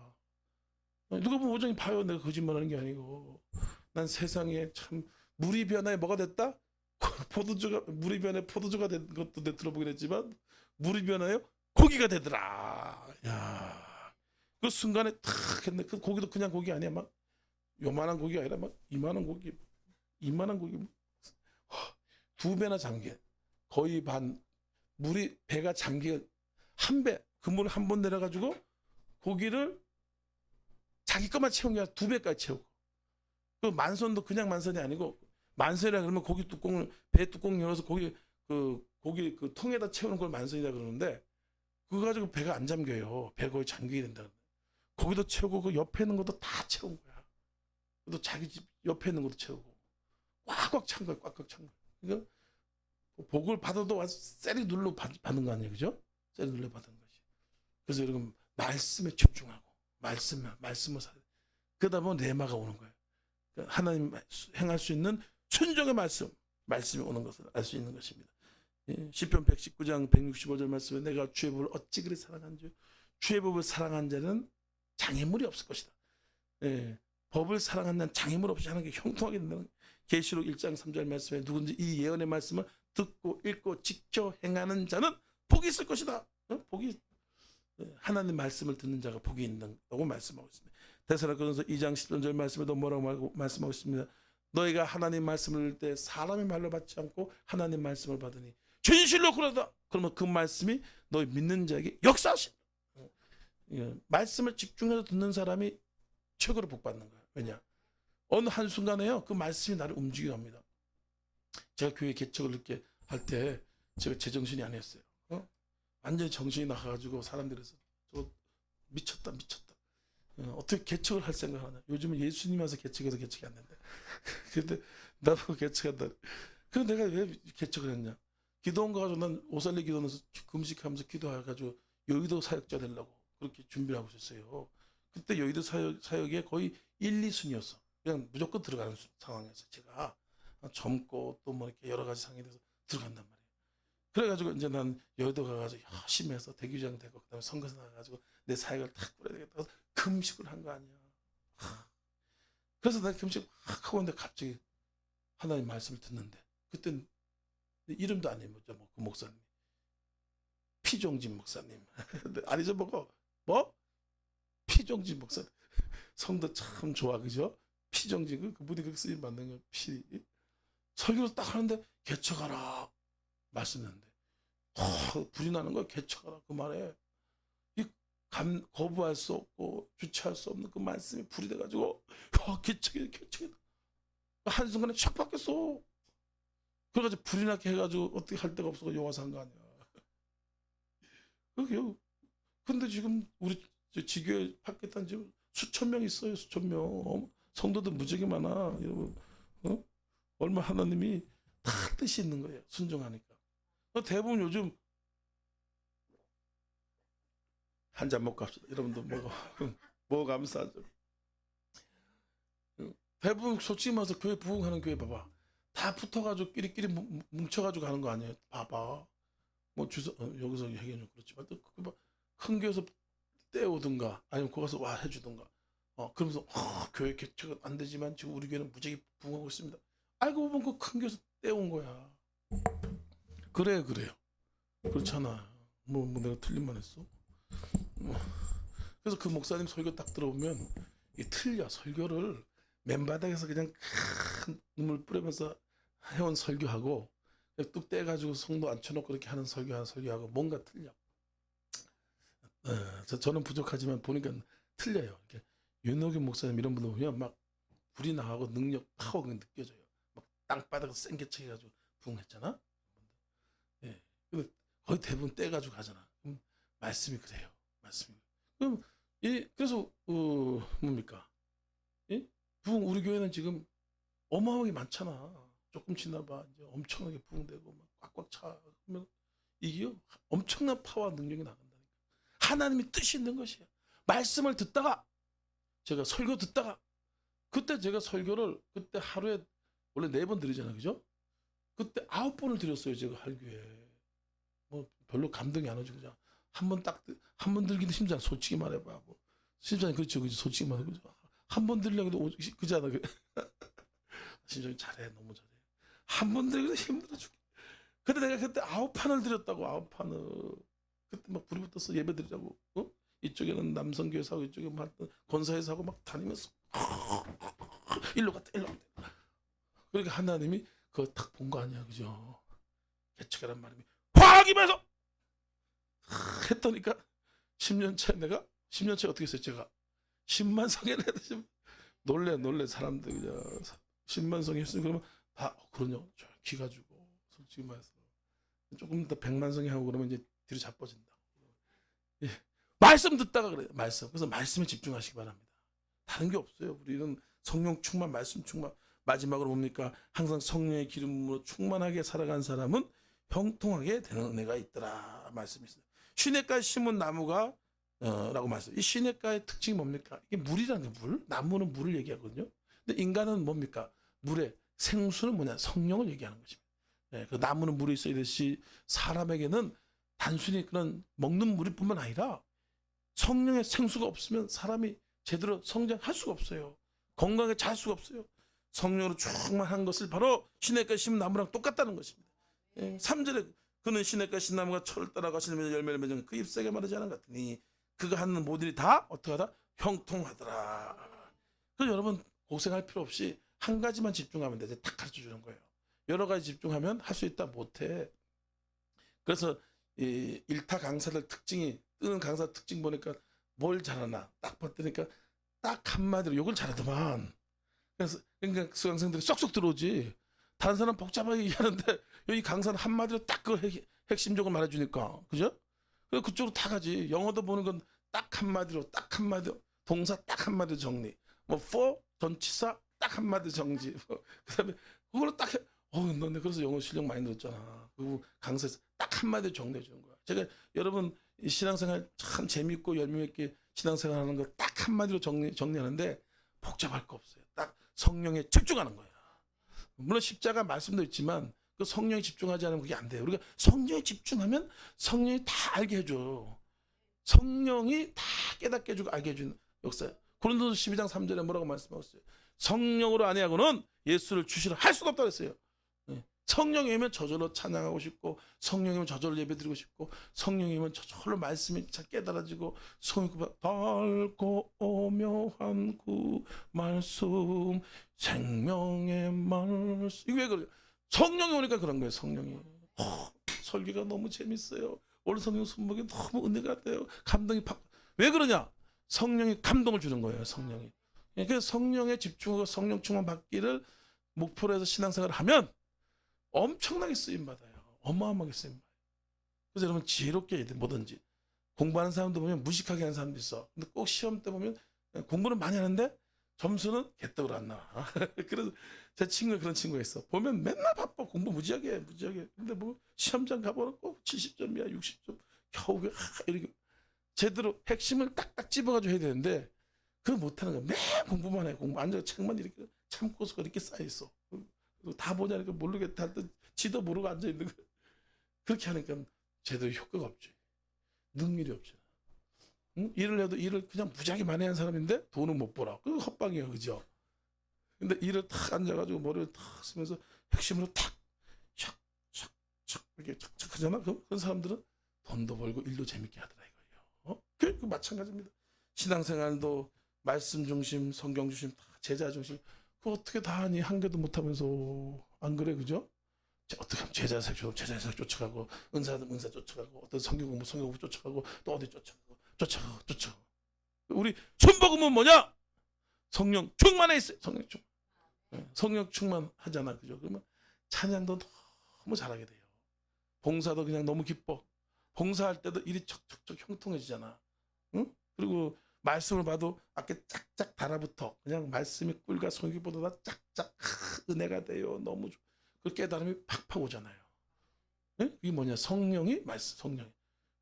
누가 보면 오정이 봐요. 내가 거짓말하는 게 아니고 난 세상에 참 물이 변화에 뭐가 됐다? 포도주가 물이 변해 포도주가 된 것도 내 들어보긴 했지만 물이 변하여 고기가 되더라. 야, 그 순간에 탁 했네. 그 고기도 그냥 고기 아니야. 막 요만한 고기가 아니라 막 이만한 고기, 이만한 고기 두 배나 잠겨. 거의 반 물이 배가 잠겨 한 배. 그 물 한 번 내려가지고 고기를 자기 것만 채운 게 아니라 두 배까지 채우고. 그 만선도 그냥 만선이 아니고 만선이라 그러면 고기 뚜껑을 배 뚜껑 열어서 고기 그 통에다 채우는 걸 만선이라 그러는데 그거 가지고 배가 안 잠겨요. 배 거의 잠기게 된다. 거기도 채우고 그 옆에 있는 것도 다 채운 거야. 또 자기 집 옆에 있는 것도 채우고 꽉꽉 찬 거야. 꽉꽉 찬 거야. 그러니까 복을 받아도 와서 쎄리 눌러 받는 거 아니에요, 그죠? 쎄리 눌러 받는 것이. 그래서 여러분 말씀에 집중하고 말씀을 살아. 그러다 보면 레마가 오는 거예요. 그러니까 하나님 행할 수 있는 순종의 말씀이 오는 것을 알 수 있는 것입니다. 시편 119장 165절 말씀에 내가 주의 법을 어찌 그리 사랑한지 주의 법을 사랑한 자는 장애물이 없을 것이다. 법을 사랑한다는 장애물 없이 하는 게 형통하게 된다는 계시록 1장 3절 말씀에 누군지 이 예언의 말씀을 듣고 읽고 지켜 행하는 자는 복이 있을 것이다. 복이 하나님 말씀을 듣는 자가 복이 있다고 말씀하고 있습니다. 데살로니가서 2장 13절 말씀에도 뭐라고 말씀하고 있습니다. 너희가 하나님 말씀을 들을 때 사람의 말로 받지 않고 하나님 말씀을 받으니 진실로 그러다. 그러면 그 말씀이 너희 믿는 자에게 역사하신다. 말씀을 집중해서 듣는 사람이 최고로 복 받는 거예요. 왜냐? 어느 한순간에요. 그 말씀이 나를 움직이게 합니다. 제가 교회 개척을 이렇게 할 때 제가 제정신이 아니었어요. 완전히 정신이 나가가지고 사람들에서 저 미쳤다. 어떻게 개척을 할 생각을 하냐. 요즘은 예수님 와서 개척해도 개척이 안 된다. 근데 나도 개척한다. 그럼 내가 왜 개척을 했냐. 기도원 가가지고 난 오살리 기도원에서 금식하면서 기도해가지고 여의도 사역자 되려고 그렇게 준비를 하고 있었어요. 그때 여의도 사역에 거의 1, 2순위였어. 그냥 무조건 들어가는 상황에서 제가 젊고 또 뭐 이렇게 여러 가지 상황에 대해서 들어간단 말이에요. 그래가지고 이제 난 여의도 가가지고 열심히 해서 대기장 되고 그다음에 선거에서 나가가지고 내 사역을 탁 뿌려야 되겠다. 금식을 한 거 아니야. 그래서 내가 금식 막 하고 있는데 갑자기 하나님 말씀을 듣는데 그땐 이름도 안 해보죠. 뭐 그 목사님 피종진 목사님 아니죠 뭐 피종진 목사님 성도 참 좋아 그죠? 피종진 그분이 그렇게 쓰임 만든 거 피 설교를 딱 하는데 개척하라 말씀했는데 불이 나는 거야. 개척하라 그 말에 거부할 수 없고 주체할 수 없는 그 말씀이 불이 돼가지고 개척해 한순간에 촥 바뀌었어. 그래가지고 불이 나게 해가지고 어떻게 할 데가 없어서 용화서 한 거 아니야. 그게요. 근데 지금 우리 지교회 팟캐스트 지금 수천 명 있어요. 수천 명. 성도들 무지하게 많아. 여러분 얼마 하나님이 다 뜻이 있는 거예요. 순종하니까. 대부분 요즘 한 잔 먹고 합시다. 여러분도 먹어 감사하죠. 대부분 솔직히 말해서 교회 부흥하는 교회 봐봐. 다 붙어가지고 끼리끼리 뭉쳐가지고 가는 거 아니에요. 봐봐. 뭐 주소 여기서 얘기해 좀 그렇지만 또 큰 교회에서 떼오든가 아니면 거기서 와 해주든가. 그러면서 교회 개척은 안 되지만 지금 우리 교회는 무지하게 부흥하고 있습니다. 알고 보면 그 큰 교회에서 떼온 거야. 그래요. 그렇잖아. 뭐 내가 틀린 말 했어. 그래서 그 목사님 설교 딱 들어보면 이게 틀려. 설교를 맨바닥에서 그냥 큰 눈물 뿌리면서 해온 설교하고 뚝 떼가지고 성도 앉혀놓고 그렇게 하는 설교하고 뭔가 틀려. 저는 부족하지만 보니까 틀려요. 이렇게 윤호균 목사님 이런 분들 보면 막 불이 나가고 능력 파워가 느껴져요. 막 땅바닥에서 생개척해가지고 부흥했잖아. 예. 근데 거의 대부분 떼가지고 가잖아. 말씀이 그래요. 말씀이. 그럼 그래서 뭡니까? 예? 부흥 우리 교회는 지금 어마어마하게 많잖아. 조금 지나봐 이제 엄청나게 부흥되고 막 꽉꽉 차. 그러면 이게요 엄청난 파워와 능력이 나간다니까. 하나님이 뜻이 있는 것이야. 말씀을 듣다가 제가 설교 듣다가 그때 제가 설교를 그때 하루에 원래 4번 드리잖아요, 그죠? 그때 9번을 드렸어요, 제가 할교에. 뭐 별로 감동이 안 오죠, 그죠? 한 번 들기도 힘들잖아, 솔직히 말해봐. 뭐. 심장이 그렇죠, 그죠? 솔직히 말해, 그죠? 한 번 들려고 해도 그잖아. 신정이 잘해, 너무 잘해. 한 번 들으면 힘들어 죽게. 근데 내가 그때 9판을 드렸다고, 9판을. 그때 막 불이 붙어서 예배 드리자고. 이쪽에는 남성교회 사고 이쪽에 막 권사회 사고 막 다니면서 일로 갔다 일로 갔다. 그러니까 하나님이 그거 딱 본 거 아니야, 그죠? 개척이란 말이 확 입에서 했더니까 10년 차에 내가 10년 차에 어떻게 했어요? 제가 10만 성회를 해도 놀래 사람들 그냥 10만 성회 했으니 그러면 다 그러냐 기가 주고 솔직히 말해서 조금 더 100만 성회 하고 그러면 이제 뒤로 자빠진다. 예. 말씀 듣다가 그래요. 그래서 말씀에 집중하시기 바랍니다. 다른 게 없어요. 우리는 성령 충만, 말씀 충만. 마지막으로 뭡니까? 항상 성령의 기름으로 충만하게 살아간 사람은 형통하게 되는 은혜가 있더라 말씀이 있어요. 시냇가에 심은 나무가 라고 말씀. 이 시냇가의 특징이 뭡니까? 이게 물이라는 게 물. 나무는 물을 얘기하거든요. 근데 인간은 뭡니까? 물의 생수는 뭐냐? 성령을 얘기하는 것입니다. 네, 그 나무는 물이 있어야 되듯이 사람에게는 단순히 그런 먹는 물일 뿐만 아니라 성령의 생수가 없으면 사람이 제대로 성장할 수가 없어요. 건강하게 잘 수가 없어요. 성령으로 충만한 것을 바로 시냇가에 심은 나무랑 똑같다는 것입니다. 3절에 그는 시냇가에 심은 나무가 철을 따라 가시면서 열매를 맺은 그 잎사귀가 마르지 않은 것 같으니 그가 하는 모든 일이 다 어떻게 하다? 형통하더라. 그래서 여러분 고생할 필요 없이 한 가지만 집중하면 돼. 딱 가르쳐 주는 거예요. 여러 가지 집중하면 할 수 있다 못해. 그래서 이 일타 강사들 특징이 뜨는 강사 특징 보니까 뭘 잘하나 딱 봤더니까 딱 한마디로 욕을 잘하더만. 그래서 그러니까 수강생들이 쏙쏙 들어오지. 다른 사람 복잡하게 얘기하는데 여기 강사는 한마디로 딱 그 핵심적으로 말해주니까 그죠? 그래서 그쪽으로 다 가지. 영어도 보는 건 딱 한마디로 동사 딱 한마디로 정리. 뭐 for 전치사 딱 한마디 정지. 그다음에 그걸로 딱 너네 그래서 영어 실력 많이 늘었잖아. 그리고 강사에서 딱 한마디로 정리해 주는 거야. 제가 여러분 신앙생활 참 재밌고 열매 있게 신앙생활하는 거 딱 한마디로 정리하는데 복잡할 거 없어요. 딱 성령에 집중하는 거야. 물론 십자가 말씀도 있지만 그 성령에 집중하지 않으면 그게 안 돼요. 우리가 성령에 집중하면 성령이 다 알게 해줘. 성령이 다 깨닫게 해주고 알게 해주는 역사예요. 고린도서 12장 3절에 뭐라고 말씀하셨어요? 성령으로 아니하고는 예수를 주시라 할 수가 없다고 했어요. 성령이면 저절로 찬양하고 싶고 성령이면 저절로 예배드리고 싶고 성령이면 저절로 말씀이 잘 깨달아지고 성령이 밝고 오묘한 그 말씀 생명의 말씀 이게 왜 그래요? 성령이 오니까 그런 거예요. 성령이 설교가 너무 재밌어요. 오늘 성령 순복이 너무 은혜가 돼요. 감동이 왜 그러냐? 성령이 감동을 주는 거예요. 성령이. 그러니까 성령에 집중하고 성령 충만 받기를 목표로 해서 신앙생활을 하면 엄청나게 쓰임받아요. 어마어마하게 쓰임받아요. 그래서 여러분 지혜롭게 해야 돼. 뭐든지. 공부하는 사람도 보면 무식하게 하는 사람도 있어. 근데 꼭 시험 때 보면 공부는 많이 하는데 점수는 개떡으로 안 나와. 그래서 제 친구가 그런 친구가 있어. 보면 맨날 바빠. 공부 무지하게 해. 무지하게. 근데 뭐 시험장 가보면 꼭 70점이야. 60점. 겨우 이렇게 제대로 핵심을 딱딱 집어가지고 해야 되는데 그걸 못하는 거야. 매일 공부만 해. 공부 앉아서 책만 이렇게 참고서가 이렇게 쌓여있어. 다 보자니까 모르겠다 할 때 지도 모르고 앉아있는 거야. 그렇게 하니까 제대로 효과가 없지. 능률이 없지. 응? 일을 해도 일을 그냥 무지하게 많이 하는 사람인데 돈은 못 벌어. 그거 헛방이야. 그죠? 근데 일을 탁 앉아가지고 머리를 탁 쓰면서 핵심으로 탁 샥 이렇게 착착 하잖아. 그런 사람들은 돈도 벌고 일도 재밌게 하더라 이거예요. 그 마찬가지입니다. 신앙생활도 말씀 중심, 성경 중심, 제자 중심. 그거 어떻게 다 하니? 한 개도 못하면서 안 그래, 그죠? 어떻게 하면 제자 쫓아가고 은사는 은사 쫓아가고 어떤 성경 공부 쫓아가고 또 어디 쫓아가고 우리 손복음은 뭐냐? 성령 충만해 있어요. 성령 충만하잖아, 그죠? 그러면 찬양도 너무 잘하게 돼요. 봉사도 그냥 너무 기뻐. 봉사할 때도 일이 척척척 형통해지잖아. 응? 그리고 말씀을 봐도 아까 짝짝 달아붙어. 그냥 말씀이 꿀과 송이보다 짝짝 은혜가 돼요. 너무 그 깨달음이 팍팍 오잖아요. 네? 이게 뭐냐? 성령이 말씀, 성령이.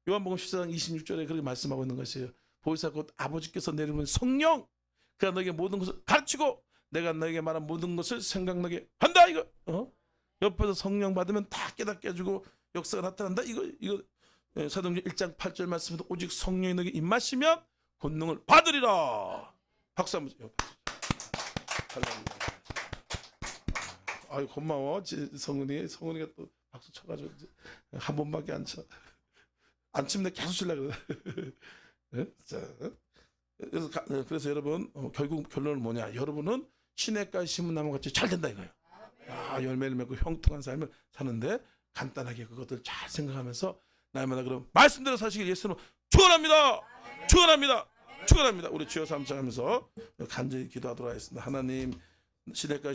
요한복음 14장 26절에 그렇게 말씀하고 있는 것이에요. 보혜사 곧 아버지께서 내리는 성령. 그가 너에게 모든 것을 가르치고 내가 너에게 말한 모든 것을 생각나게 한다. 이거. 옆에서 성령 받으면 다 깨닫게 해주고 역사가 나타난다. 이거 사도행전 1장 8절 말씀에도 오직 성령이 너에게 임하시면 권능을 받으리라. 박수 한번 주세요. 아유 고마워. 성은이가 또 박수 쳐가지고 이제 한 번밖에 안 쳐. 안 치면 내가 계속 칠라 그래. 네? 자, 그래서 여러분 결국 결론은 뭐냐? 여러분은 시냇가에 심은 나무 같이 잘 된다 이거예요. 열매를 맺고 형통한 삶을 사는데 간단하게 그것들 잘 생각하면서 날마다 그럼 말씀대로 사시길 예수는 축원합니다. 축원합니다. 축원합니다. 우리 주여 삼창하면서 간절히 기도하도록 하겠습니다. 하나님 시냇가에